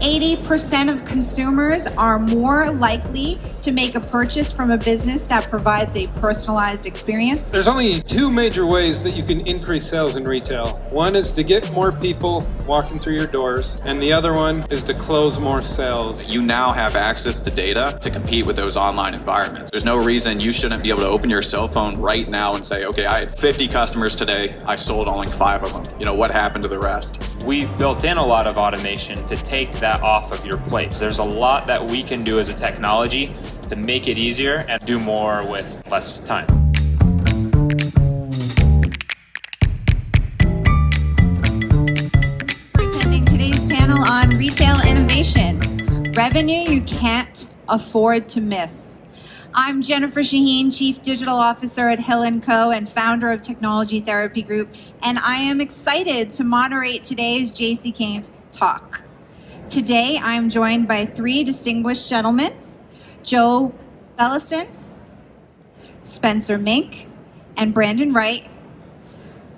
80% of consumers are more likely to make a purchase from a business that provides a personalized experience. There's only two major ways that you can increase sales in retail. One is to get more people walking through your doors, and the other one is to close more sales. You now have access to data to compete with those online environments. There's no reason you shouldn't be able to open your cell phone right now and say, okay, I had 50 customers today, I sold only 5 of them. You know, what happened to the rest? We've built in a lot of automation to take that off of your plate. There's a lot that we can do as a technology to make it easier and do more with less time. We're attending today's panel on retail innovation, revenue you can't afford to miss. I'm Jennifer Shaheen, Chief Digital Officer at Hill&Co and founder of Technology Therapy Group, and I am excited to moderate today's JCK talk. Today, I'm joined by 3 distinguished gentlemen, Joe Belliston, Spencer Mink, and Brandon Wright.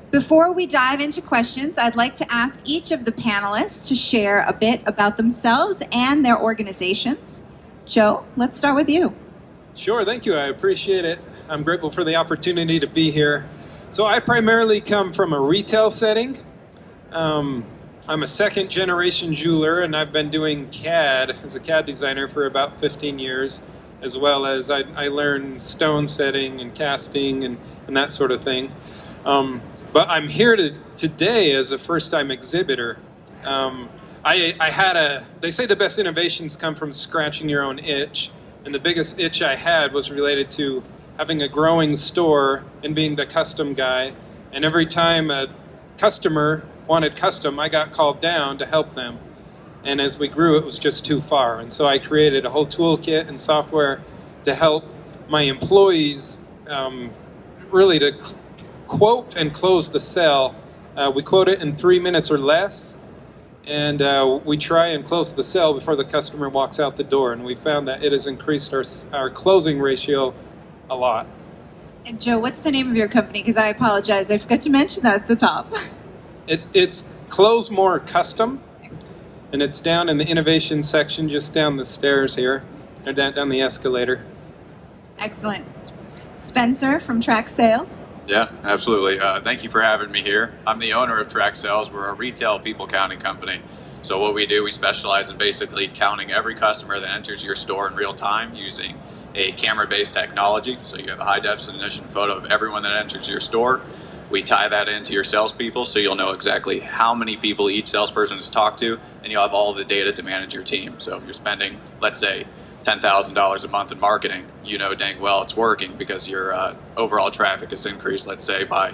Before we dive into questions, I'd like to ask each of the panelists to share a bit about themselves and their organizations. Joe, let's start with you. Sure, thank you. I appreciate it. I'm grateful for the opportunity to be here. So I primarily come from a retail setting. I'm a second generation jeweler, and I've been doing CAD as a CAD designer for about 15 years, as well as I learned stone setting and casting and that sort of thing. But I'm here today as a first-time exhibitor. They say the best innovations come from scratching your own itch, and the biggest itch I had was related to having a growing store and being the custom guy. And every time a customer wanted custom, I got called down to help them. And as we grew, it was just too far. And so I created a whole toolkit and software to help my employees really to quote and close the sale. We quote it in 3 minutes or less, and we try and close the sale before the customer walks out the door. And we found that it has increased our closing ratio a lot. And Joe, what's the name of your company? Because I apologize, I forgot to mention that at the top. It's Close More Custom, and it's down in the innovation section, just down the stairs here, or down the escalator. Excellent. Spencer from Track Sales. Yeah, absolutely. Thank you for having me here. I'm the owner of Track Sales. We're a retail people counting company. So what we do, we specialize in basically counting every customer that enters your store in real time using a camera-based technology. So you have a high-definition photo of everyone that enters your store. We tie that into your salespeople, so you'll know exactly how many people each salesperson has talked to, and you'll have all the data to manage your team. So if you're spending, let's say, $10,000 a month in marketing, you know dang well it's working because your overall traffic has increased, let's say, by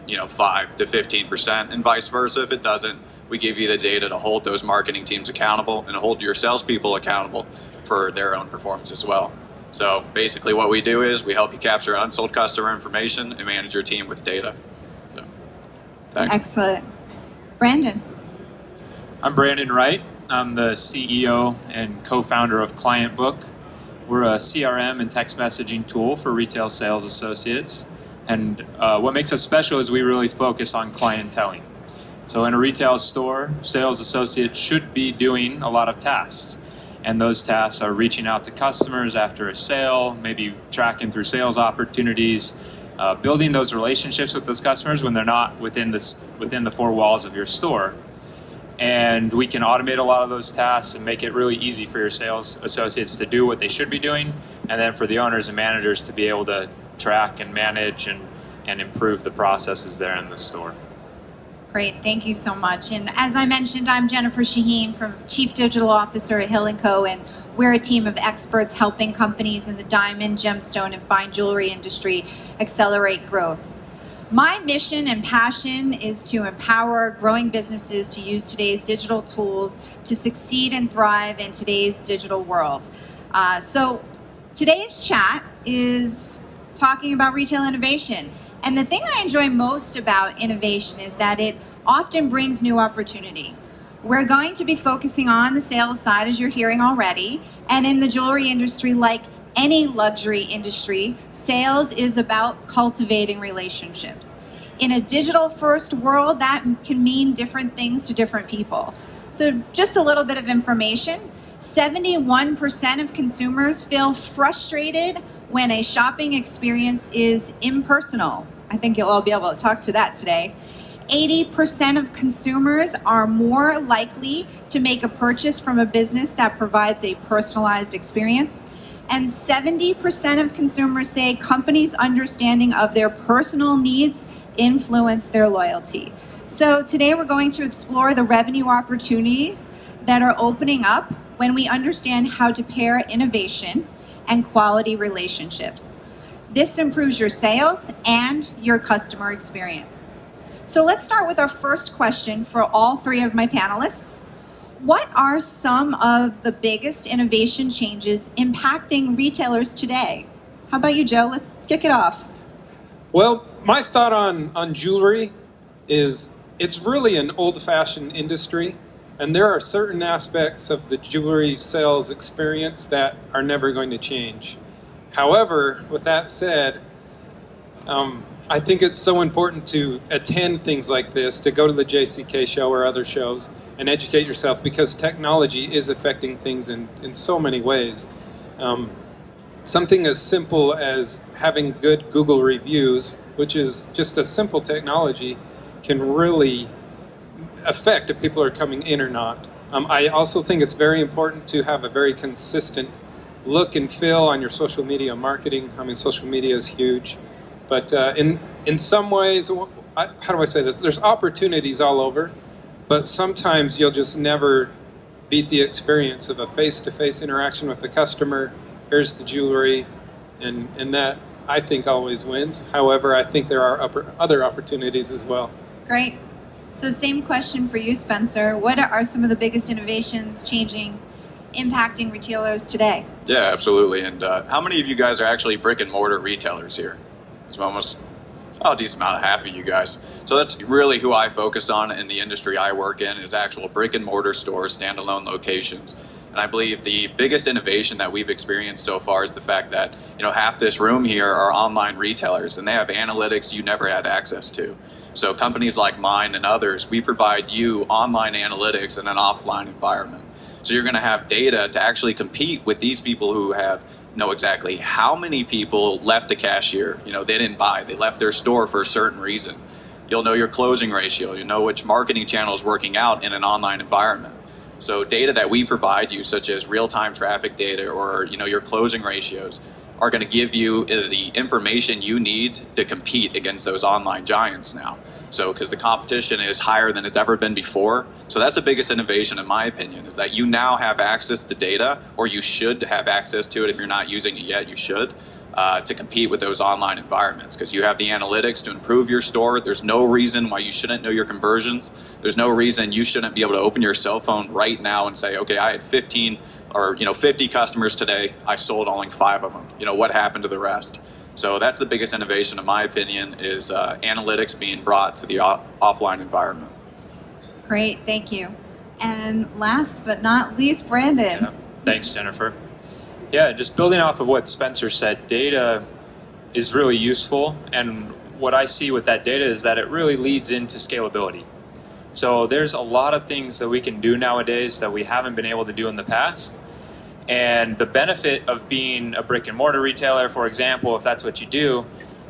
5 to 15%, and vice versa. If it doesn't, we give you the data to hold those marketing teams accountable and hold your salespeople accountable for their own performance as well. So basically what we do is we help you capture unsold customer information and manage your team with data. So, thanks. Excellent. Brandon. I'm Brandon Wright. I'm the CEO and co-founder of ClientBook. We're a CRM and text messaging tool for retail sales associates. And what makes us special is we really focus on clienteling. So in a retail store, sales associates should be doing a lot of tasks. And those tasks are reaching out to customers after a sale, maybe tracking through sales opportunities, building those relationships with those customers when they're not within the 4 walls of your store. And we can automate a lot of those tasks and make it really easy for your sales associates to do what they should be doing, and then for the owners and managers to be able to track and manage and improve the processes there in the store. Great, thank you so much. And as I mentioned, I'm Jennifer Shaheen, from Chief Digital Officer at Hill&Co, and we're a team of experts helping companies in the diamond, gemstone, and fine jewelry industry accelerate growth. My mission and passion is to empower growing businesses to use today's digital tools to succeed and thrive in today's digital world. So today's chat is talking about retail innovation. And the thing I enjoy most about innovation is that it often brings new opportunity. We're going to be focusing on the sales side, as you're hearing already, and in the jewelry industry, like any luxury industry, sales is about cultivating relationships. In a digital-first world, that can mean different things to different people. So just a little bit of information. 71% of consumers feel frustrated when a shopping experience is impersonal. I think you'll all be able to talk to that today. 80% of consumers are more likely to make a purchase from a business that provides a personalized experience. And 70% of consumers say companies' understanding of their personal needs influence their loyalty. So today we're going to explore the revenue opportunities that are opening up when we understand how to pair innovation and quality relationships. This improves your sales and your customer experience. So let's start with our first question for all three of my panelists. What are some of the biggest innovation changes impacting retailers today? How about you, Joe? Let's kick it off. Well, my thought on jewelry is it's really an old-fashioned industry, and there are certain aspects of the jewelry sales experience that are never going to change. However, with that said, I think it's so important to attend things like this, to go to the JCK show or other shows and educate yourself, because technology is affecting things in so many ways. Something as simple as having good Google reviews, which is just a simple technology, can really affect if people are coming in or not. I also think it's very important to have a very consistent look and feel on your social media marketing. I mean, social media is huge. But in some ways, how do I say this? There's opportunities all over, but sometimes you'll just never beat the experience of a face-to-face interaction with the customer. Here's the jewelry, and that, I think, always wins. However, I think there are other opportunities as well. Great. So same question for you, Spencer. What are some of the biggest innovations impacting retailers today? Yeah, absolutely. And how many of you guys are actually brick-and-mortar retailers here? It's almost a decent amount of half of you guys. So that's really who I focus on in the industry I work in, is actual brick-and-mortar stores, standalone locations. And I believe the biggest innovation that we've experienced so far is the fact that, half this room here are online retailers, and they have analytics you never had access to. So companies like mine and others, we provide you online analytics in an offline environment. So you're going to have data to actually compete with these people who know exactly how many people left a cashier. They didn't buy, they left their store for a certain reason. You'll know your closing ratio. You know which marketing channel is working out in an online environment. So data that we provide you, such as real-time traffic data or your closing ratios, are going to give you the information you need to compete against those online giants now. So because the competition is higher than it's ever been before. So that's the biggest innovation, in my opinion, is that you now have access to data, or you should have access to it. If you're not using it yet, you should, to compete with those online environments, because you have the analytics to improve your store. There's no reason why you shouldn't know your conversions. There's no reason you shouldn't be able to open your cell phone right now and say, okay, I had 15 or 50 customers today. I sold only 5 of them. What happened to the rest? So that's the biggest innovation, in my opinion, is analytics being brought to the offline environment. Great, thank you. And last but not least, Brandon. Yeah. Thanks, Jennifer. Yeah, just building off of what Spencer said, data is really useful. And what I see with that data is that it really leads into scalability. So there's a lot of things that we can do nowadays that we haven't been able to do in the past. And the benefit of being a brick and mortar retailer, for example, if that's what you do,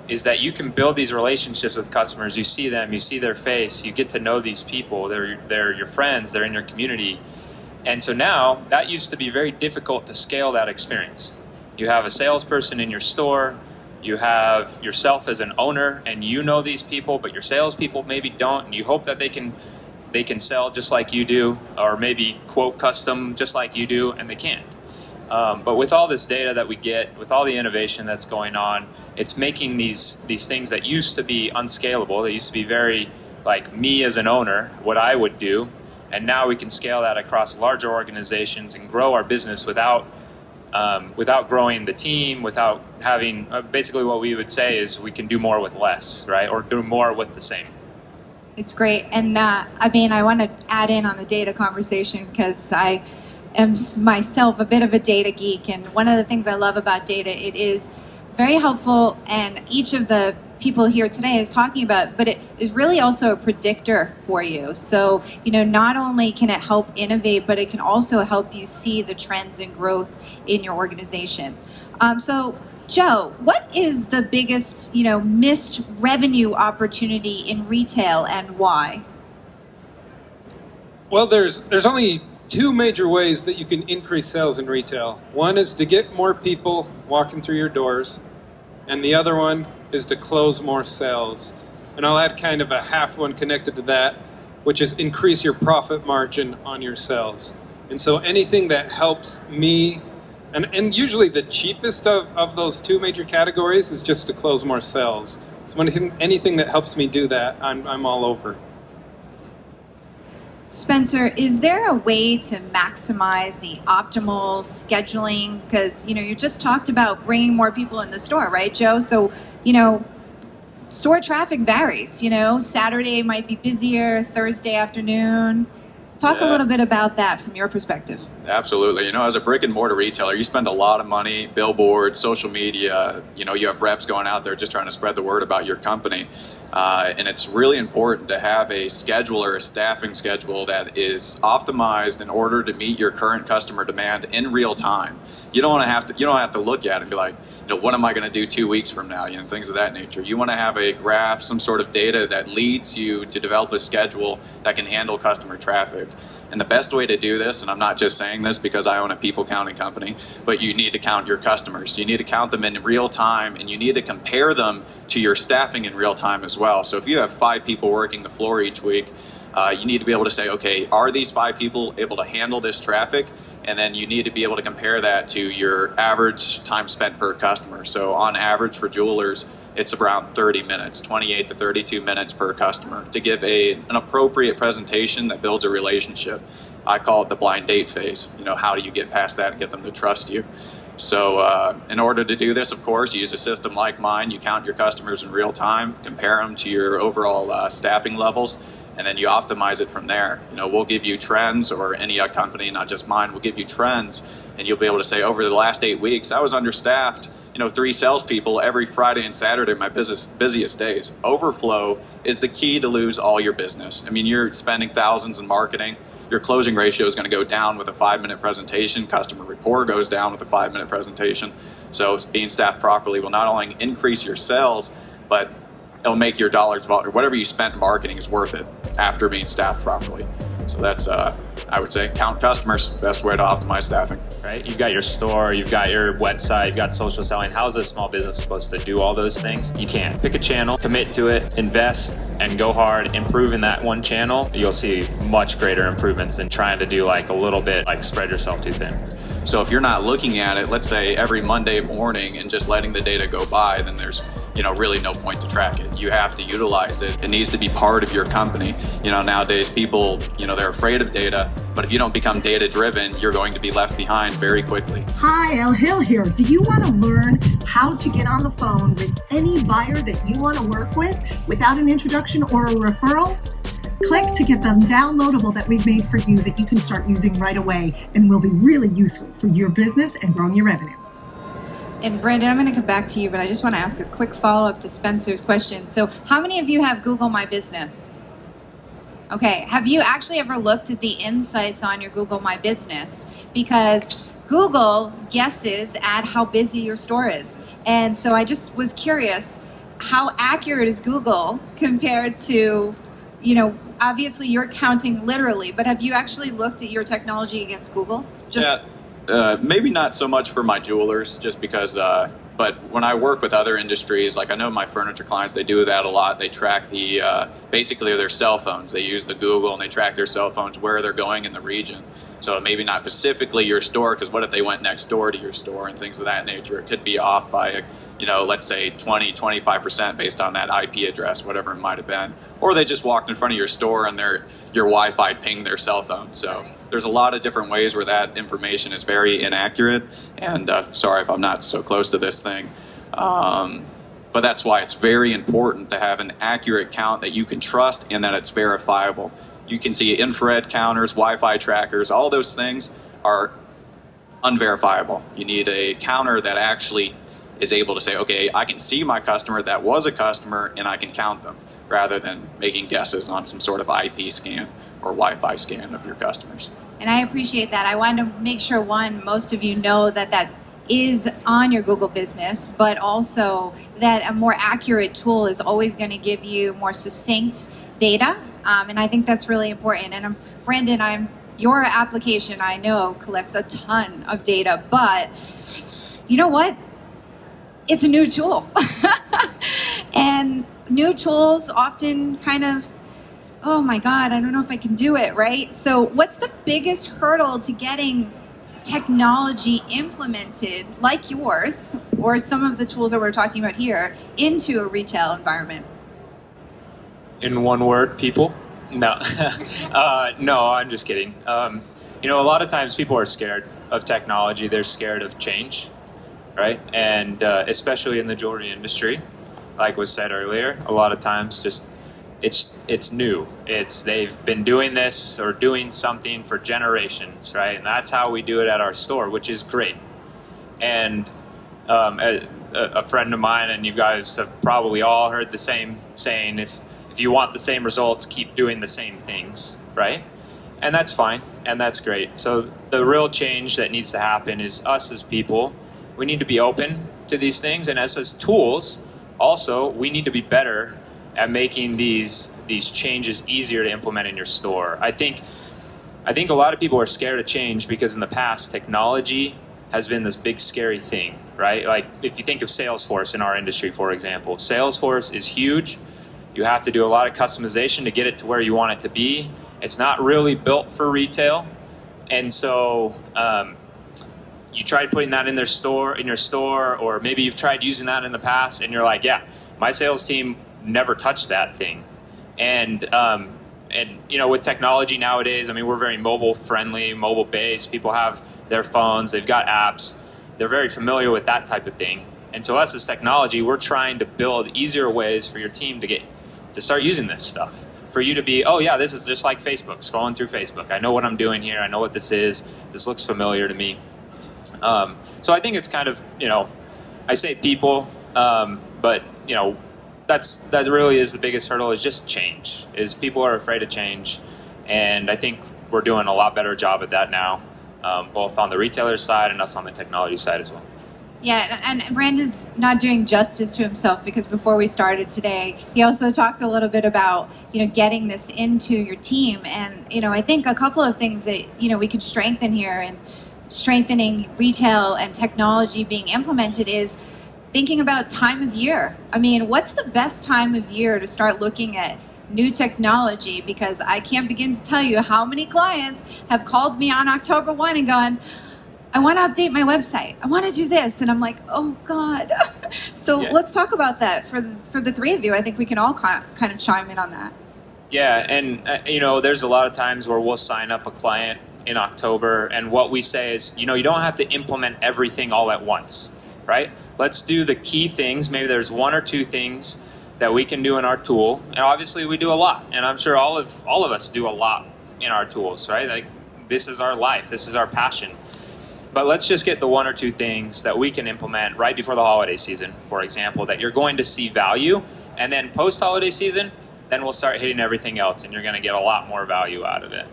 is that you can build these relationships with customers. You see them, you see their face, you get to know these people. They're your friends, they're in your community. And so now that used to be very difficult to scale that experience. You have a salesperson in your store, you have yourself as an owner, and you know these people, but your salespeople maybe don't, and you hope that they can sell just like you do, or maybe quote custom just like you do, and they can't. But with all this data that we get, with all the innovation that's going on, it's making these things that used to be unscalable, they used to be very like me as an owner, what I would do, and now we can scale that across larger organizations and grow our business without growing the team, without having, basically what we would say is we can do more with less, right? Or do more with the same. It's great. And I want to add in on the data conversation because I am myself a bit of a data geek. And one of the things I love about data, it is very helpful, and each of the people here today is talking about, but it is really also a predictor for you. So, not only can it help innovate, but it can also help you see the trends and growth in your organization. So, Joe, what is the biggest, missed revenue opportunity in retail and why? Well, there's only two major ways that you can increase sales in retail. One is to get more people walking through your doors, and the other one is to close more sales. And I'll add kind of a half one connected to that, which is increase your profit margin on your sales. And so anything that helps me, and usually the cheapest of those two major categories is just to close more sales. So anything that helps me do that, I'm all over. Spencer, is there a way to maximize the optimal scheduling? Because, you just talked about bringing more people in the store, right, Joe? So, store traffic varies. Saturday might be busier, Thursday afternoon. Talk a little bit about that from your perspective. Absolutely. As a brick and mortar retailer, you spend a lot of money, billboards, social media, you have reps going out there just trying to spread the word about your company. And it's really important to have a schedule or a staffing schedule that is optimized in order to meet your current customer demand in real time. You don't have to look at it and be like, what am I going to do 2 weeks from now? Things of that nature. You want to have a graph, some sort of data that leads you to develop a schedule that can handle customer traffic. And the best way to do this, and I'm not just saying this because I own a people counting company, but you need to count your customers. You need to count them in real time, and you need to compare them to your staffing in real time as well. So if you have 5 people working the floor each week, you need to be able to say, okay, are these 5 people able to handle this traffic? And then you need to be able to compare that to your average time spent per customer. So on average for jewelers, it's around 30 minutes, 28 to 32 minutes per customer to give an appropriate presentation that builds a relationship. I call it the blind date phase. How do you get past that and get them to trust you? So in order to do this, of course, use a system like mine. You count your customers in real time, compare them to your overall staffing levels, and then you optimize it from there. We'll give you trends, or any company, not just mine, will give you trends, and you'll be able to say, over the last 8 weeks, I was understaffed. 3 salespeople every Friday and Saturday, my busiest days. Overflow is the key to lose all your business. You're spending thousands in marketing. Your closing ratio is going to go down with a 5-minute presentation. Customer rapport goes down with a 5-minute presentation. So being staffed properly will not only increase your sales, but it'll make your dollars, whatever you spent in marketing is worth it after being staffed properly. So that's, I would say, count customers, best way to optimize staffing. Right? You've got your store, you've got your website, you've got social selling. How is a small business supposed to do all those things? You can't. Pick a channel, commit to it, invest, and go hard. Improve in that one channel. You'll see much greater improvements than trying to do a little bit, spread yourself too thin. So if you're not looking at it, let's say every Monday morning and just letting the data go by, then there's really no point to track it. You have to utilize it. It needs to be part of your company. Nowadays people, they're afraid of data, but if you don't become data driven, you're going to be left behind very quickly. Hi, El Hill here. Do you want to learn how to get on the phone with any buyer that you want to work with without an introduction or a referral? Click to get the downloadable that we've made for you that you can start using right away and will be really useful for your business and growing your revenue. And Brandon, I'm going to come back to you, but I just want to ask a quick follow-up to Spencer's question. So how many of you have Google My Business? Okay, have you actually ever looked at the insights on your Google My Business? Because Google guesses at how busy your store is. And so I just was curious, how accurate is Google compared to, obviously you're counting literally, but have you actually looked at your technology against Google? Maybe not so much for my jewelers, just because, but when I work with other industries, I know my furniture clients, they do that a lot. They track basically their cell phones. They use the Google and they track their cell phones, where they're going in the region. So maybe not specifically your store, because what if they went next door to your store and things of that nature? It could be off by, let's say 20, 25% based on that IP address, whatever it might have been. Or they just walked in front of your store and your Wi-Fi pinged their cell phone. So there's a lot of different ways where that information is very inaccurate. And sorry if I'm not so close to this thing. But that's why it's very important to have an accurate count that you can trust and that it's verifiable. You can see infrared counters, Wi-Fi trackers, all those things are unverifiable. You need a counter that actually is able to say, okay, I can see my customer that was a customer and I can count them, rather than making guesses on some sort of IP scan or Wi-Fi scan of your customers. And I appreciate that. I wanted to make sure, one, most of you know that is on your Google business, but also that a more accurate tool is always going to give you more succinct data. And I think that's really important. And Brandon, your application, I know, collects a ton of data, but you know what? It's a new tool. And new tools often kind of, oh my God, I don't know if I can do it, right? So what's the biggest hurdle to getting technology implemented like yours, or some of the tools that we're talking about here, into a retail environment? In one word, people? No. No, I'm just kidding. A lot of times people are scared of technology. They're scared of change, right? And especially in the jewelry industry, like was said earlier, a lot of times just it's new. They've been doing this or doing something for generations, right? And that's how we do it at our store, which is great. And a friend of mine, and you guys have probably all heard the same saying, if you want the same results, keep doing the same things, right? And that's fine, and that's great. So the real change that needs to happen is us as people. We need to be open to these things, and as tools, also, we need to be better at making these changes easier to implement in your store. I think a lot of people are scared of change because in the past, technology has been this big scary thing, right? Like if you think of Salesforce in our industry, for example, Salesforce is huge. You have to do a lot of customization to get it to where you want it to be. It's not really built for retail. And so you tried putting that in your store, or maybe you've tried using that in the past and you're like, yeah, my sales team never touched that thing. And with technology nowadays, I mean, we're very mobile friendly, mobile based. People have their phones, they've got apps. They're very familiar with that type of thing. And so us as technology, we're trying to build easier ways for your team to start using this stuff. For you to be, oh yeah, this is just like Facebook, scrolling through Facebook. I know what I'm doing here. I know what this is. This looks familiar to me. So I think it's kind of, I say people, but that really is the biggest hurdle, is just change, is people are afraid of change. And I think we're doing a lot better job at that now, both on the retailer side and us on the technology side as well. Yeah, and Brandon's not doing justice to himself, because before we started today, he also talked a little bit about, getting this into your team. And, I think a couple of things that, we could strengthen here, and strengthening retail and technology being implemented, is thinking about time of year. I mean, what's the best time of year to start looking at new technology? Because I can't begin to tell you how many clients have called me on October 1 and gone, I want to update my website. I want to do this. And I'm like, oh God. So yeah. Let's talk about that for the three of you. I think we can all kind of chime in on that. Yeah. And, there's a lot of times where we'll sign up a client in October, and what we say is, you don't have to implement everything all at once, right? Let's do the key things. Maybe there's one or two things that we can do in our tool. And obviously we do a lot. And I'm sure all of us do a lot in our tools, right? Like, this is our life. This is our passion. But let's just get the one or two things that we can implement right before the holiday season, for example, that you're going to see value. And then post-holiday season, then we'll start hitting everything else, and you're going to get a lot more value out of it.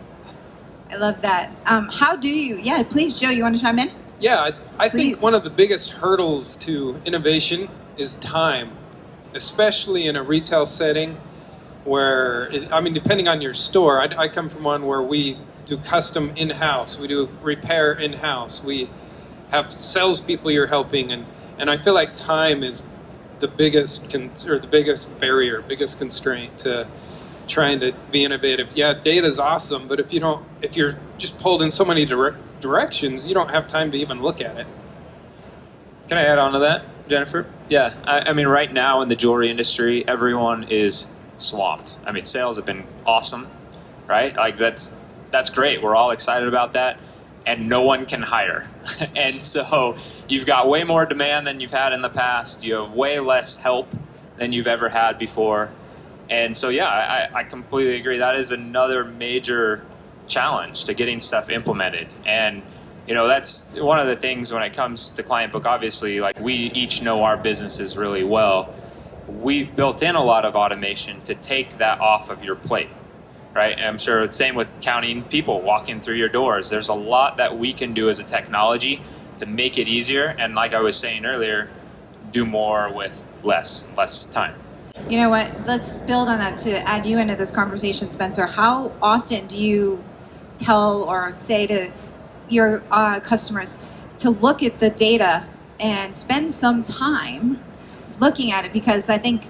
I love that. How do you? Yeah, please, Joe, you want to chime in? Yeah, I think one of the biggest hurdles to innovation is time, especially in a retail setting where, depending on your store, I come from one where we do custom in-house, we do repair in-house, we have salespeople you're helping, and I feel like time is the biggest barrier, biggest constraint to trying to be innovative. Yeah, data is awesome, but if you're just pulled in so many directions, you don't have time to even look at it. Can I add on to that, Jennifer? Yeah, I mean, right now in the jewelry industry, everyone is swamped. I mean, sales have been awesome, right? Like that's great. We're all excited about that, and no one can hire. And so you've got way more demand than you've had in the past. You have way less help than you've ever had before. And so, yeah, I completely agree. That is another major challenge to getting stuff implemented. And That's one of the things when it comes to client book. Obviously, like, we each know our businesses really well. We've built in a lot of automation to take that off of your plate, right? And I'm sure it's the same with counting people walking through your doors. There's a lot that we can do as a technology to make it easier. And like I was saying earlier, do more with less time. You know what? Let's build on that to add you into this conversation, Spencer. How often do you tell or say to your customers to look at the data and spend some time looking at it? Because I think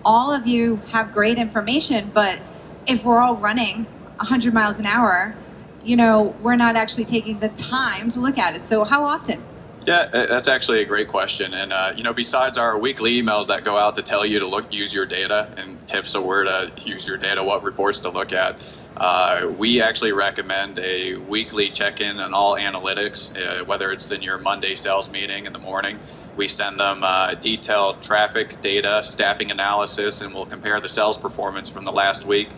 all of you have great information, but if we're all running 100 miles an hour, we're not actually taking the time to look at it. So how often? Yeah, that's actually a great question. And, besides our weekly emails that go out to tell you to use your data and tips of where to use your data, what reports to look at, we actually recommend a weekly check-in on all analytics, whether it's in your Monday sales meeting in the morning. We send them detailed traffic data, staffing analysis, and we'll compare the sales performance from the last week,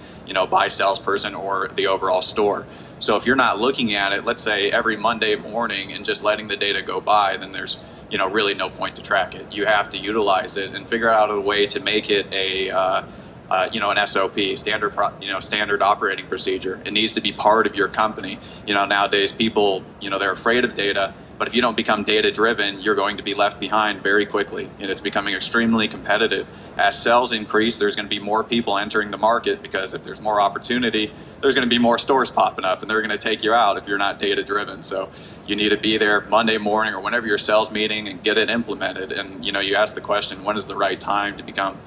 by salesperson or the overall store. So if you're not looking at it, let's say every Monday morning and just letting the data go by, then there's really no point to track it. You have to utilize it and figure out a way to make it an SOP, standard operating procedure. It needs to be part of your company. Nowadays people, they're afraid of data, but if you don't become data driven, you're going to be left behind very quickly. And it's becoming extremely competitive. As sales increase, there's going to be more people entering the market, because if there's more opportunity, there's going to be more stores popping up, and they're going to take you out if you're not data driven. So you need to be there Monday morning or whenever your sales meeting and get it implemented. And you ask the question, when is the right time to become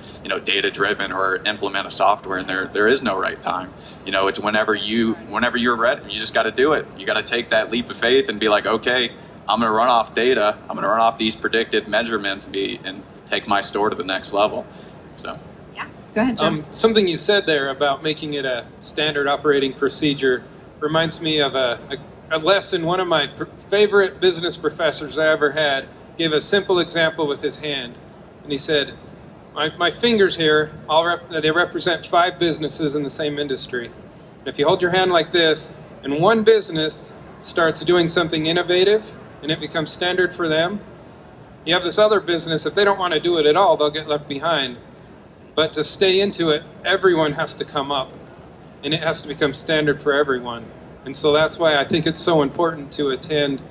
data driven or implement a software? And there is no right time. It's whenever you're ready. You just got to do it. You got to take that leap of faith and be like, okay, I'm going to run off data. I'm going to run off these predicted measurements and take my store to the next level. So. Yeah, go ahead, Jim. Something you said there about making it a standard operating procedure reminds me of a lesson one of my favorite business professors I ever had gave a simple example with his hand. And he said, my fingers here, they represent 5 businesses in the same industry. And if you hold your hand like this, and one business starts doing something innovative, and it becomes standard for them, you have this other business, if they don't want to do it at all, they'll get left behind. But to stay into it, everyone has to come up, and it has to become standard for everyone. And so that's why I think it's so important to attend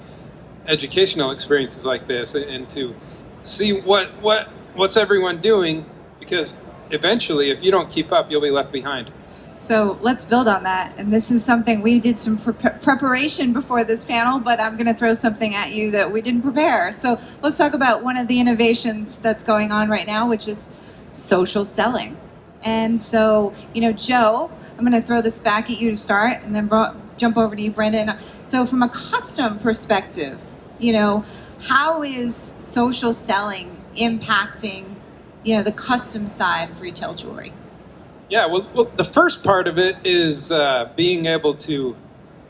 educational experiences like this and to see what's everyone doing, because eventually, if you don't keep up, you'll be left behind. So let's build on that. And this is something we did some preparation before this panel, but I'm going to throw something at you that we didn't prepare. So let's talk about one of the innovations that's going on right now, which is social selling. And so, Joe, I'm going to throw this back at you to start, and then jump over to you, Brendan. So from a custom perspective, how is social selling impacting, the custom side of retail jewelry? Yeah, well, the first part of it is being able to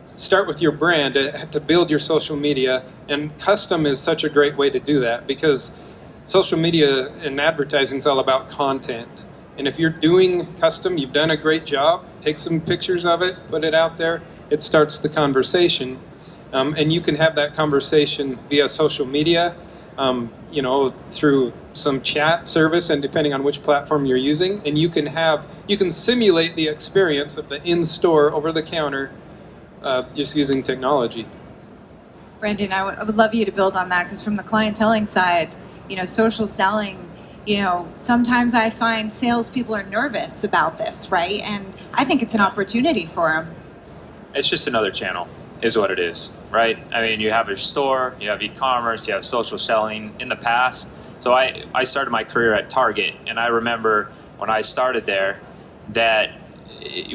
start with your brand, to build your social media, and custom is such a great way to do that, because social media and advertising is all about content. And if you're doing custom, you've done a great job, take some pictures of it, put it out there, it starts the conversation. And you can have that conversation via social media, through some chat service, and depending on which platform you're using, and you can simulate the experience of the in-store over-the-counter just using technology. Brendan, I would love you to build on that, because from the clienteling side, social selling, sometimes I find salespeople are nervous about this, right? And I think it's an opportunity for them. It's just another channel, is what it is, right? I mean, you have your store, you have e-commerce, you have social selling. In the past, so I started my career at Target, and I remember when I started there that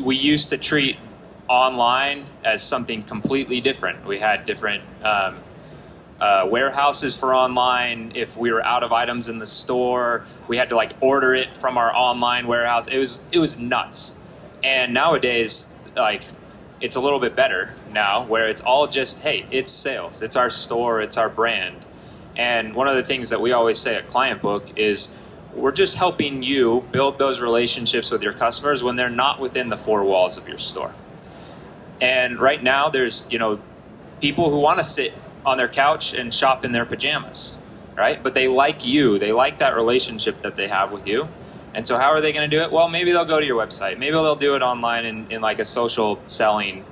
we used to treat online as something completely different. We had different warehouses for online. If we were out of items in the store, we had to order it from our online warehouse. It was nuts. And nowadays, it's a little bit better now, where it's all just, hey, it's sales, it's our store, it's our brand. And one of the things that we always say at Client Book is we're just helping you build those relationships with your customers when they're not within the 4 walls of your store. And right now there's, people who want to sit on their couch and shop in their pajamas, right? But they like you. They like that relationship that they have with you. And so how are they going to do it? Well, maybe they'll go to your website. Maybe they'll do it online in like a social selling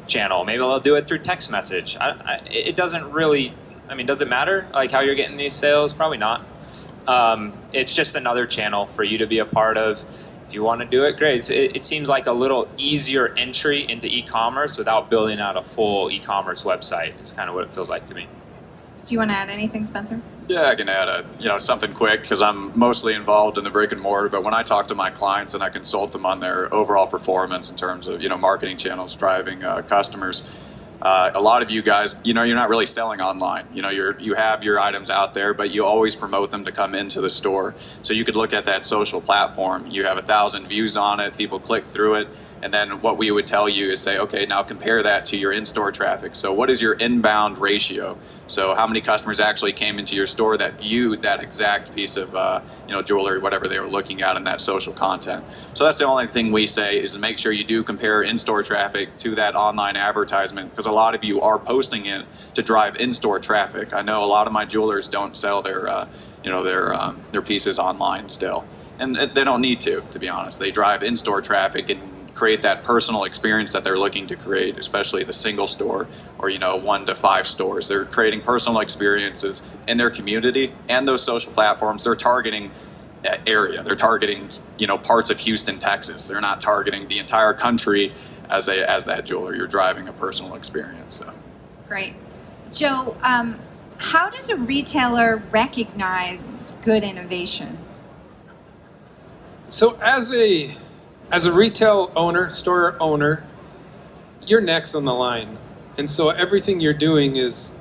channel. Maybe they'll do it through text message. It doesn't really, does it matter like how you're getting these sales? Probably not. It's just another channel for you to be a part of. If you want to do it, great. It seems like a little easier entry into e-commerce without building out a full e-commerce website. It's kind of what it feels like to me. Do you want to add anything, Spencer? Yeah, I can add something quick because I'm mostly involved in the brick and mortar. But when I talk to my clients and I consult them on their overall performance in terms of marketing channels driving customers, a lot of you guys, you're not really selling online. You have your items out there, but you always promote them to come into the store. So you could look at that social platform. You have 1,000 views on it. People click through it. And then what we would tell you is say, okay, now compare that to your in-store traffic. So what is your inbound ratio? So how many customers actually came into your store that viewed that exact piece of jewelry, whatever they were looking at in that social content? So that's the only thing we say is to make sure you do compare in-store traffic to that online advertisement, because a lot of you are posting it to drive in-store traffic. I know a lot of my jewelers don't sell their pieces online still, and they don't need to be honest. They drive in-store traffic and create that personal experience that they're looking to create, especially the single store or 1 to 5 stores. They're creating personal experiences in their community, and those social platforms, they're targeting area. They're targeting parts of Houston, Texas. They're not targeting the entire country as that jeweler. You're driving a personal experience. So. Great. Joe, how does a retailer recognize good innovation? So as a retail owner, store owner, you're next on the line. And so everything you're doing is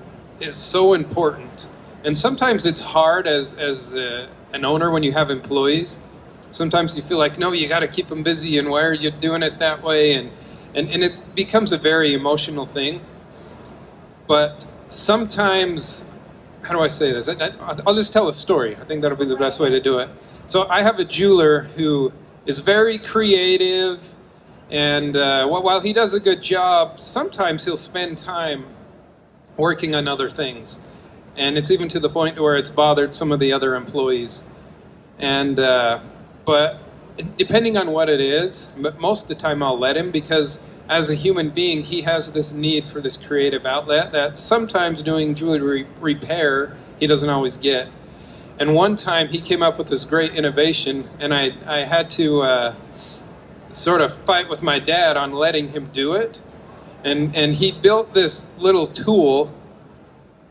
so important. And sometimes it's hard as an owner when you have employees. Sometimes you feel like, no, you got to keep them busy, and why are you doing it that way? And it becomes a very emotional thing. But sometimes, how do I say this? I'll just tell a story. I think that'll be the best way to do it. So I have a jeweler who is very creative, and while he does a good job, sometimes he'll spend time working on other things. And it's even to the point where it's bothered some of the other employees. And but depending on what it is, but most of the time I'll let him, because as a human being, he has this need for this creative outlet that sometimes doing jewelry repair, he doesn't always get. And one time he came up with this great innovation, and I had to sort of fight with my dad on letting him do it. And he built this little tool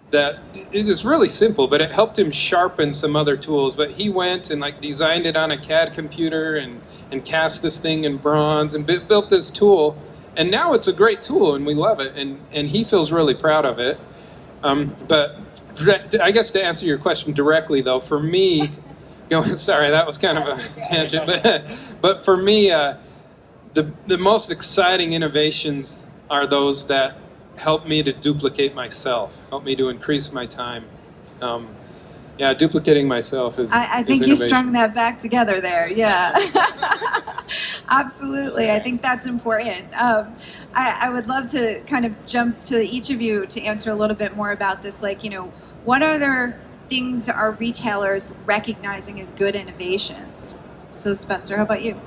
that it is really simple, but it helped him sharpen some other tools. But he went and designed it on a CAD computer and cast this thing in bronze and built this tool. And now it's a great tool, and we love it. And he feels really proud of it. But I guess to answer your question directly, though, for me, sorry, that was kind of a tangent, but for me, the most exciting innovations are those that help me to duplicate myself, help me to increase my time. Duplicating myself is I think you strung that back together there. Yeah. Absolutely. I think that's important. I would love to kind of jump to each of you to answer a little bit more about this. What other things are retailers recognizing as good innovations? So Spencer, how about you?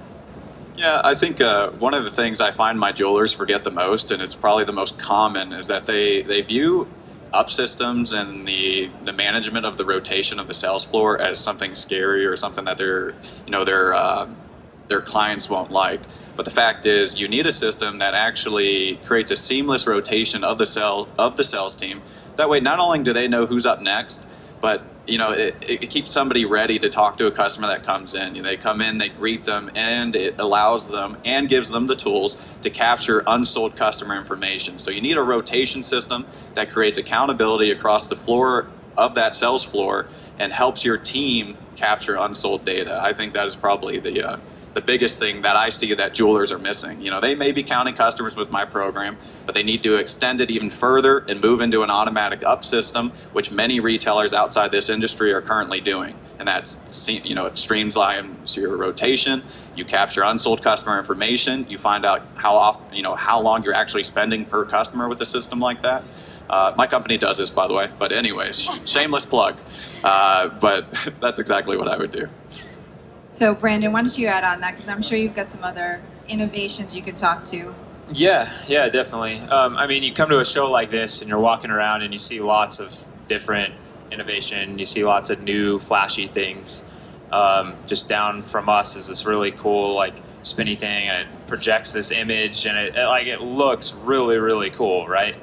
Yeah, I think one of the things I find my jewelers forget the most, and it's probably the most common, is that they view up systems and the management of the rotation of the sales floor as something scary or something that their clients won't like. But the fact is, you need a system that actually creates a seamless rotation of the sales team. That way, not only do they know who's up next, but it keeps somebody ready to talk to a customer that comes in. They come in, they greet them, and it allows them and gives them the tools to capture unsold customer information. So you need a rotation system that creates accountability across the floor of that sales floor and helps your team capture unsold data. I think that is probably the biggest thing that I see that jewelers are missing. They may be counting customers with my program, but they need to extend it even further and move into an automatic up system, which many retailers outside this industry are currently doing. and that's, it streamlines your rotation. You capture unsold customer information. You find out how often, how long you're actually spending per customer with a system like that. My company does this, by the way, but anyways, shameless plug. But that's exactly what I would do. So Brandon, why don't you add on that, because I'm sure you've got some other innovations you could talk to. Yeah, definitely. You come to a show like this and you're walking around and you see lots of different innovation. You see lots of new flashy things. Just down from us is this really cool spinny thing, and it projects this image, and it looks really, really cool, right?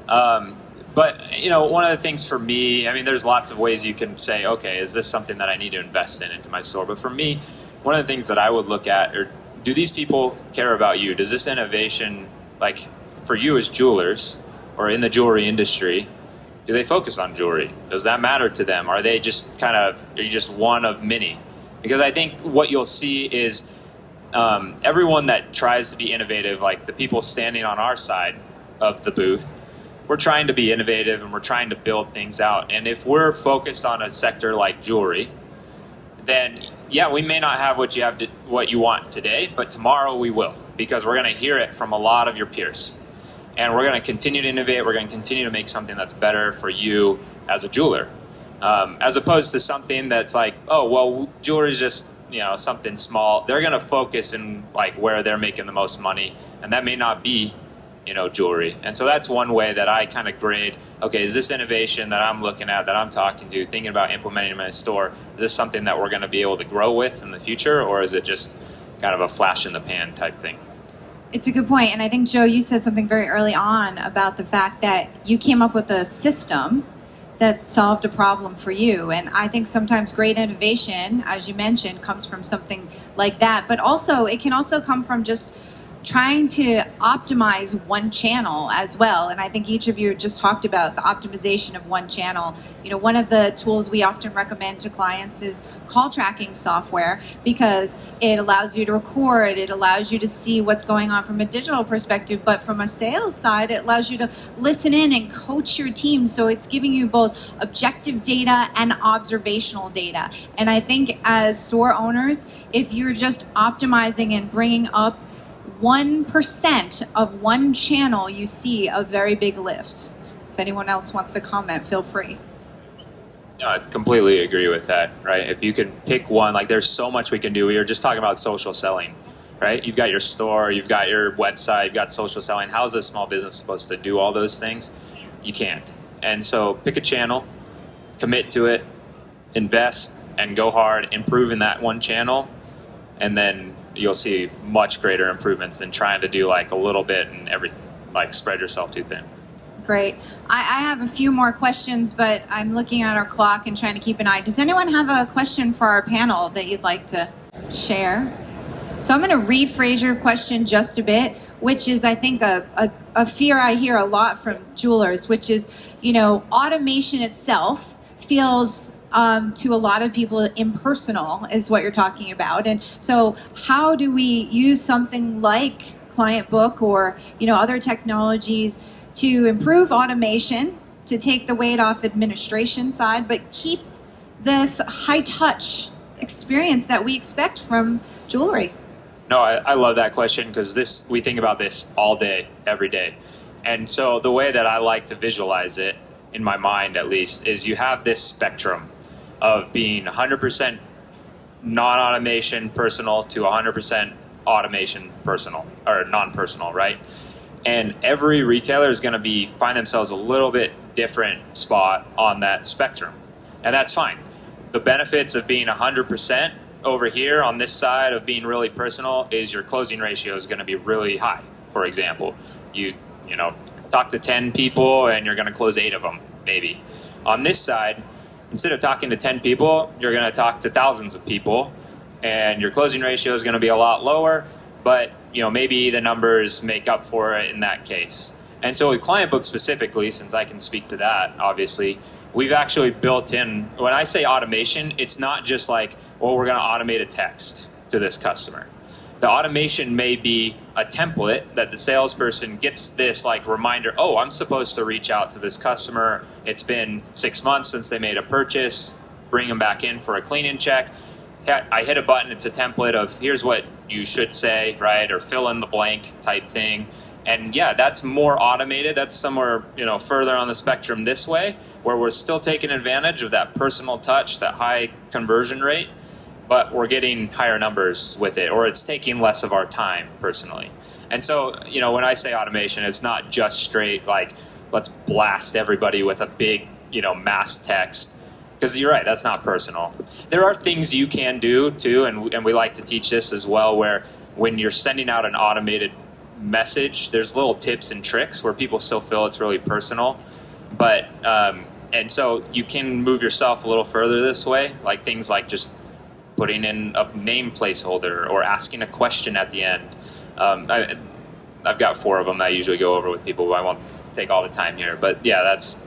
But one of the things for me, there's lots of ways you can say, okay, is this something that I need to invest into my store? But for me, one of the things that I would look at are, do these people care about you? Does this innovation, for you as jewelers or in the jewelry industry, do they focus on jewelry? Does that matter to them? Are they just are you just one of many? Because I think what you'll see is everyone that tries to be innovative, like the people standing on our side of the booth, we're trying to be innovative and we're trying to build things out. And if we're focused on a sector like jewelry, then yeah, we may not have what you want today, but tomorrow we will, because we're going to hear it from a lot of your peers. And we're going to continue to innovate. We're going to continue to make something that's better for you as a jeweler, as opposed to something that's jewelry is just something small. They're going to focus in where they're making the most money, and that may not be jewelry. And so that's one way that I kind of grade, okay, is this innovation that I'm looking at, that I'm talking to, thinking about implementing in my store, is this something that we're going to be able to grow with in the future, or is it just kind of a flash in the pan type thing? It's a good point. And I think, Joe, you said something very early on about the fact that you came up with a system that solved a problem for you. And I think sometimes great innovation, as you mentioned, comes from something like that. But also, it can also come from just trying to optimize one channel as well. And I think each of you just talked about the optimization of one channel. One of the tools we often recommend to clients is call tracking software, because it allows you to record, it allows you to see what's going on from a digital perspective, but from a sales side, it allows you to listen in and coach your team. So it's giving you both objective data and observational data. And I think as store owners, if you're just optimizing and bringing up 1% of one channel, you see a very big lift. If anyone else wants to comment, feel free. No, I completely agree with that, right? If you can pick one, there's so much we can do. We were just talking about social selling, right? You've got your store, you've got your website, you've got social selling. How is a small business supposed to do all those things? You can't. And so pick a channel, commit to it, invest, and go hard, improve in that one channel, and then you'll see much greater improvements than trying to do a little bit and everything, spread yourself too thin. Great. I have a few more questions, but I'm looking at our clock and trying to keep an eye. Does anyone have a question for our panel that you'd like to share? So I'm going to rephrase your question just a bit, which is, I think, a fear I hear a lot from jewelers, which is, automation itself feels to a lot of people impersonal, is what you're talking about. And so how do we use something like Client Book or other technologies to improve automation, to take the weight off administration side, but keep this high touch experience that we expect from jewelry? No, I love that question, because we think about this all day, every day. And so the way that I like to visualize it, in my mind at least, is you have this spectrum of being 100% non-automation personal to 100% automation personal or non-personal, right? And every retailer is going to find themselves a little bit different spot on that spectrum, and that's fine. The benefits of being 100% over here on this side of being really personal is your closing ratio is going to be really high. For example, you talk to 10 people and you're going to close 8 of them, maybe. On this side, instead of talking to 10 people, you're going to talk to thousands of people, and your closing ratio is going to be a lot lower, but maybe the numbers make up for it in that case. And so with Client Book specifically, since I can speak to that, obviously, we've actually built in, when I say automation, it's not just we're going to automate a text to this customer. The automation may be a template that the salesperson gets this reminder, I'm supposed to reach out to this customer. It's been 6 months since they made a purchase. bring them back in for a clean-in check. I hit a button, it's a template of here's what you should say, right? Or fill in the blank type thing. And yeah, that's more automated. That's somewhere, further on the spectrum this way, where we're still taking advantage of that personal touch, that high conversion rate, but we're getting higher numbers with it, or it's taking less of our time personally. And so, when I say automation, it's not just straight like, let's blast everybody with a big, mass text. Because you're right, that's not personal. There are things you can do too, and we like to teach this as well, where when you're sending out an automated message, there's little tips and tricks where people still feel it's really personal. But, and so you can move yourself a little further this way, like things like just putting in a name placeholder or asking a question at the end. I've got 4 of them that I usually go over with people, but I won't take all the time here. But yeah, that's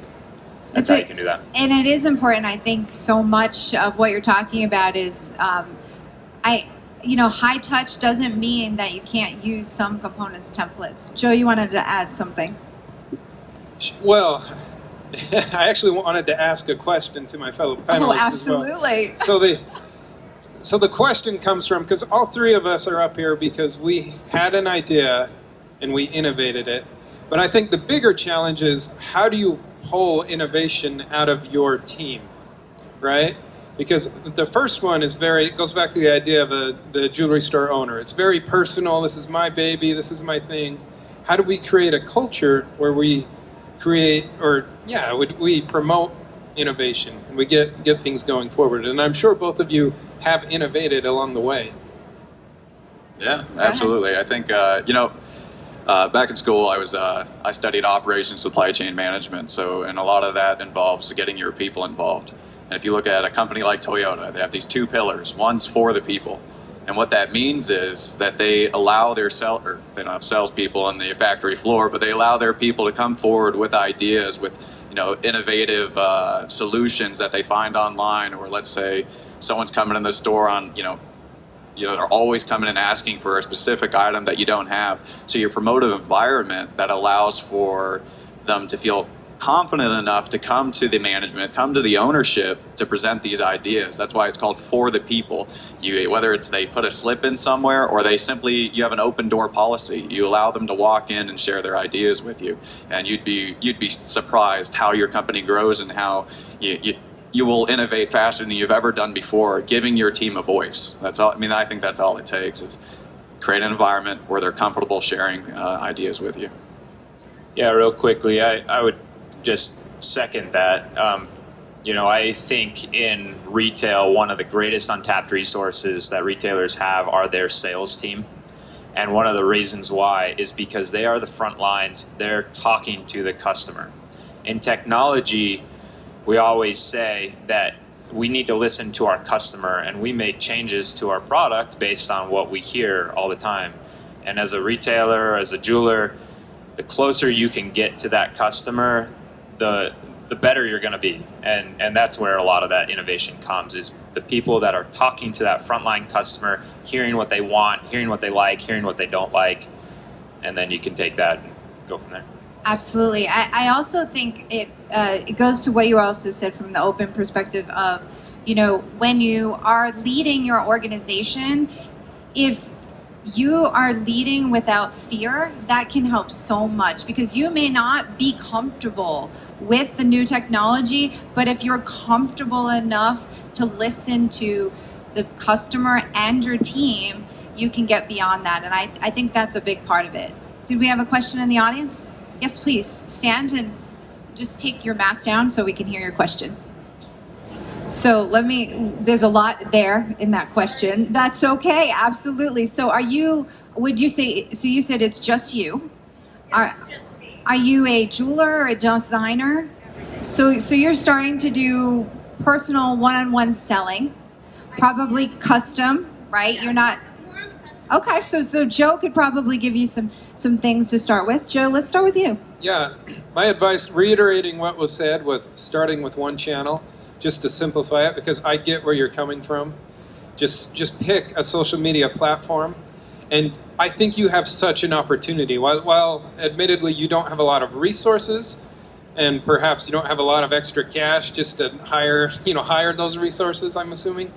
how you can do that. And it is important. I think so much of what you're talking about is, high touch doesn't mean that you can't use some components templates. Joe, you wanted to add something? Well, I actually wanted to ask a question to my fellow panelists as well. Absolutely. So the question comes from, because all 3 of us are up here because we had an idea and we innovated it. But I think the bigger challenge is, how do you pull innovation out of your team, right? Because the first one it goes back to the idea of the jewelry store owner. It's very personal. This is my baby. This is my thing. How do we create a culture where we we promote innovation and we get things going forward? And I'm sure both of you have innovated along the way. Yeah, absolutely. I think, back in school, I studied operations supply chain management. And a lot of that involves getting your people involved. And if you look at a company like Toyota, they have these 2 pillars. One's for the people. And what that means is that they allow they don't have salespeople on the factory floor, but they allow their people to come forward with ideas, with, innovative solutions that they find online. Or let's say someone's coming in the store on, they're always coming and asking for a specific item that you don't have. So you promote an environment that allows for them to feel confident enough to come to the management, come to the ownership to present these ideas. That's why it's called for the people. Whether it's they put a slip in somewhere or you have an open door policy. You allow them to walk in and share their ideas with you. And you'd be surprised how your company grows and how you will innovate faster than you've ever done before, giving your team a voice. That's all. I think that's all it takes, is create an environment where they're comfortable sharing ideas with you. Yeah, real quickly, I would just second that. I think in retail, one of the greatest untapped resources that retailers have are their sales team. And one of the reasons why is because they are the front lines. They're talking to the customer. In technology, we always say that we need to listen to our customer, and we make changes to our product based on what we hear all the time. And as a retailer, as a jeweler, the closer you can get to that customer, the better you're going to be. And that's where a lot of that innovation comes, is the people that are talking to that frontline customer, hearing what they want, hearing what they like, hearing what they don't like, and then you can take that and go from there. Absolutely. I also think it goes to what you also said from the open perspective of, when you are leading your organization, if you are leading without fear, that can help so much, because you may not be comfortable with the new technology, but if you're comfortable enough to listen to the customer and your team, you can get beyond that. And I think that's a big part of it. Did we have a question in the audience? Yes, please stand and just take your mask down so we can hear your question. So there's a lot there in that question. That's okay, absolutely. So you said it's just you? It's just me. Are you a jeweler or a designer? So you're starting to do personal one-on-one selling, probably custom, right? You're not... Okay, so Joe could probably give you some things to start with. Joe, let's start with you. Yeah, my advice, reiterating what was said, with starting with one channel, just to simplify it, because I get where you're coming from. Just pick a social media platform, and I think you have such an opportunity. While admittedly you don't have a lot of resources, and perhaps you don't have a lot of extra cash just to hire those resources, I'm assuming.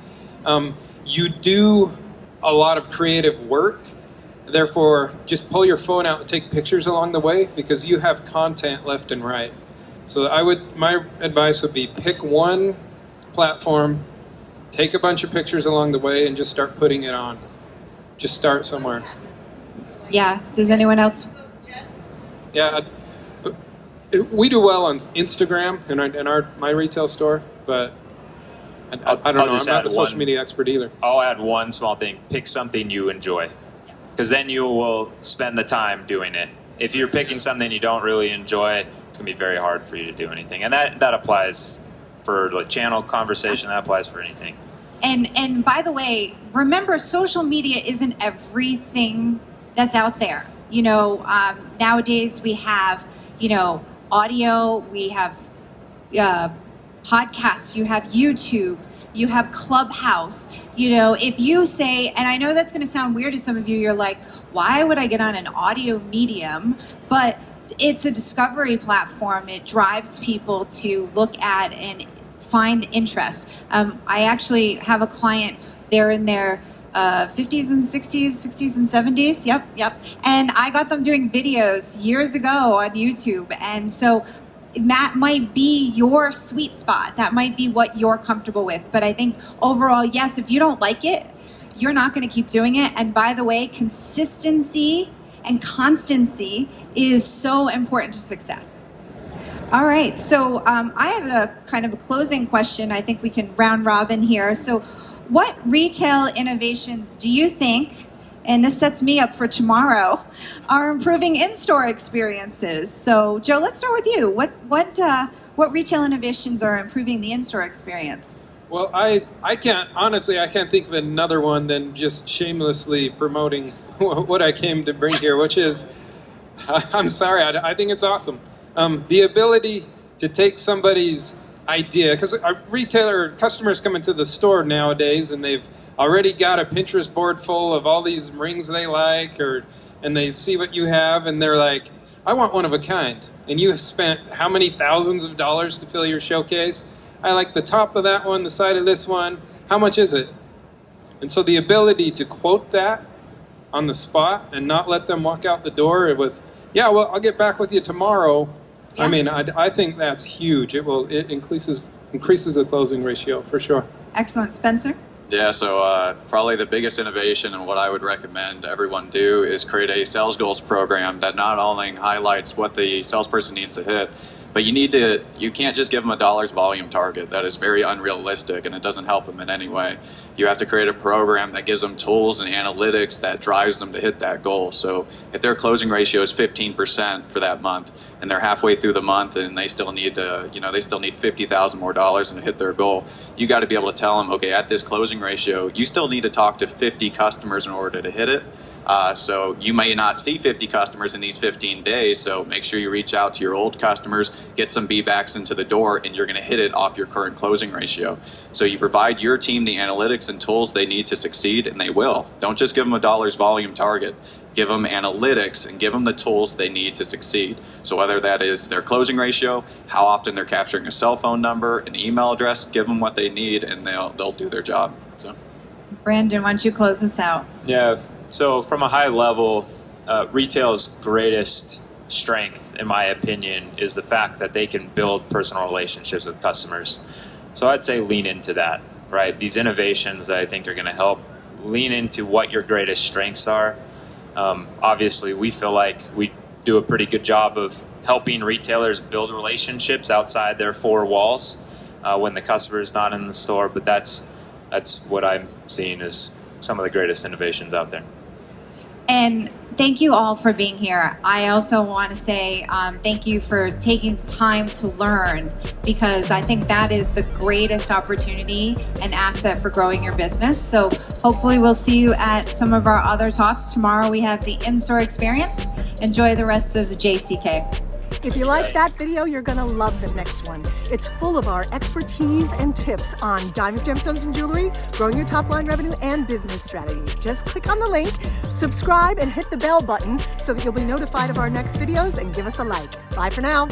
You do a lot of creative work. Therefore, just pull your phone out and take pictures along the way, because you have content left and right. So my advice would be pick one platform, take a bunch of pictures along the way, and just start putting it on. Just start somewhere. Yeah. Does anyone else? Yeah. We do well on Instagram in my retail store, but I don't know. I'm not a social media expert either. I'll add one small thing. Pick something you enjoy, because then you will spend the time doing it. If you're picking something you don't really enjoy, it's going to be very hard for you to do anything. And that applies for the channel conversation. That applies for anything. And by the way, remember, social media isn't everything that's out there. Nowadays we have, audio, we have podcasts, you have YouTube, you have Clubhouse. If you say, and I know that's going to sound weird to some of you, you're like, why would I get on an audio medium? But it's a discovery platform. It drives people to look at and find interest. I actually have a client, they're in their 50s and 60s and 70s. Yep. And I got them doing videos years ago on YouTube. And so that might be your sweet spot. That might be what you're comfortable with. But I think overall, yes, if you don't like it, you're not going to keep doing it. And by the way, consistency and constancy is so important to success. All right, so I have a kind of a closing question. I think we can round robin here. So what retail innovations do you think, and this sets me up for tomorrow, are improving in-store experiences? So Joe, let's start with you. What retail innovations are improving the in-store experience? Well, I can't think of another one than just shamelessly promoting what I came to bring here, which is, I'm sorry, I think it's awesome. The ability to take somebody's idea, because our customers come into the store nowadays and they've already got a Pinterest board full of all these rings they like, and they see what you have and they're like, I want one of a kind. And you have spent how many thousands of dollars to fill your showcase? I like the top of that one, the side of this one. How much is it? And so the ability to quote that on the spot and not let them walk out the door with, yeah, well, I'll get back with you tomorrow. Yeah. I mean, I think that's huge. It increases the closing ratio for sure. Excellent. Spencer? Yeah, so probably the biggest innovation and what I would recommend everyone do is create a sales goals program that not only highlights what the salesperson needs to hit, but you can't just give them a dollars volume target. That is very unrealistic and it doesn't help them in any way. You have to create a program that gives them tools and analytics that drives them to hit that goal. So if their closing ratio is 15% for that month and they're halfway through the month and they still need $50,000 more dollars to hit their goal, you got to be able to tell them, okay, at this closing ratio, you still need to talk to 50 customers in order to hit it. So you may not see 50 customers in these 15 days, so make sure you reach out to your old customers, get some B-backs into the door, and you're going to hit it off your current closing ratio. So you provide your team the analytics and tools they need to succeed, and they will. Don't just give them a dollars volume target. Give them analytics and give them the tools they need to succeed. So whether that is their closing ratio, how often they're capturing a cell phone number, an email address, give them what they need, and they'll do their job. So, Brandon, why don't you close us out? Yeah. So from a high level, retail's greatest strength, in my opinion, is the fact that they can build personal relationships with customers. So I'd say lean into that, right? These innovations that I think are going to help, lean into what your greatest strengths are. Obviously, we feel like we do a pretty good job of helping retailers build relationships outside their four walls when the customer is not in the store, but that's what I'm seeing as some of the greatest innovations out there. And thank you all for being here. I also want to say thank you for taking the time to learn, because I think that is the greatest opportunity and asset for growing your business. So hopefully we'll see you at some of our other talks. Tomorrow we have the in-store experience. Enjoy the rest of the JCK. If you like that video, you're going to love the next one. It's full of our expertise and tips on diamonds, gemstones, and jewelry, growing your top line revenue, and business strategy. Just click on the link, subscribe, and hit the bell button so that you'll be notified of our next videos, and give us a like. Bye for now.